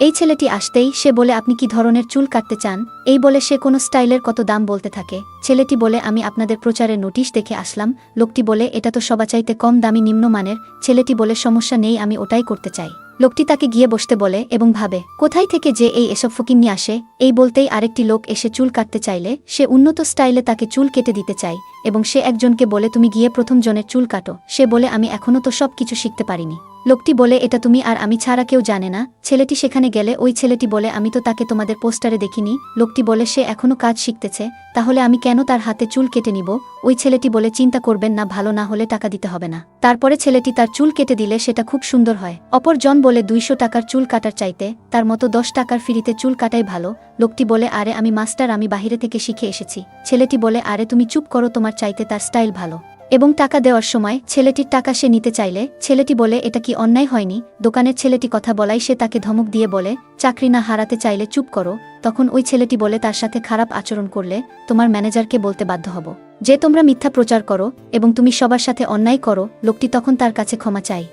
এই ছেলেটি আসতেই সে বলে আপনি কি ধরনের চুল কাটতে চান, এই বলে সে কোনো স্টাইলের কত দাম বলতে থাকে। ছেলেটি বলে আমি আপনাদের প্রচারের নোটিশ দেখে আসলাম। লোকটি বলে এটা তো সবাচাইতে কম দামি নিম্নমানের। ছেলেটি বলে সমস্যা নেই, আমি ওটাই করতে চাই। লোকটি তাকে গিয়ে বসতে বলে এবং ভাবে কোথায় থেকে যে এই এসব ফকিন্নি আসে। এই বলতেই আরেকটি লোক এসে চুল কাটতে চাইলে সে উন্নত স্টাইলে তাকে চুল কেটে দিতে চায় এবং সে একজনকে বলে তুমি গিয়ে প্রথম জনের চুল কাটো। সে বলে আমি এখনও তো সব কিছু শিখতে পারিনি। লোকটি বলে এটা তুমি আর আমি ছাড়া কেউ জানে না। ছেলেটি সেখানে গেলে ওই ছেলেটি বলে আমি তো তাকে তোমাদের পোস্টারে দেখিনি। লোকটি বলে সে এখনও কাজ শিখতেছে, তাহলে আমি কেন তার হাতে চুল কেটে নিব। ওই ছেলেটি বলে চিন্তা করবেন না, ভালো না হলে টাকা দিতে হবে না। তারপরে ছেলেটি তার চুল কেটে দিলে সেটা খুব সুন্দর হয়। অপর জন বলে 200 টাকার চুল কাটার চাইতে তার মতো 10 টাকার ফ্রিতে চুল কাটাই ভালো। লোকটি বলে আরে আমি মাস্টার, আমি বাহিরে থেকে শিখে এসেছি। ছেলেটি বলে আরে তুমি চুপ করো, তোমার চাইতে তার স্টাইল ভালো। এবং টাকা দেওয়ার সময় ছেলেটির টাকা সে নিতে চাইলে ছেলেটি বলে এটা কি অন্যায় হয়নি। দোকানের ছেলেটি কথা বলাই সে তাকে ধমক দিয়ে বলে চাকরি না হারাতে চাইলে চুপ করো। তখন ওই ছেলেটি বলে তার সাথে খারাপ আচরণ করলে তোমার ম্যানেজারকে বলতে বাধ্য হব যে তোমরা মিথ্যা প্রচার করো এবং তুমি সবার সাথে অন্যায় করো। লোকটি তখন তার কাছে ক্ষমা চায়।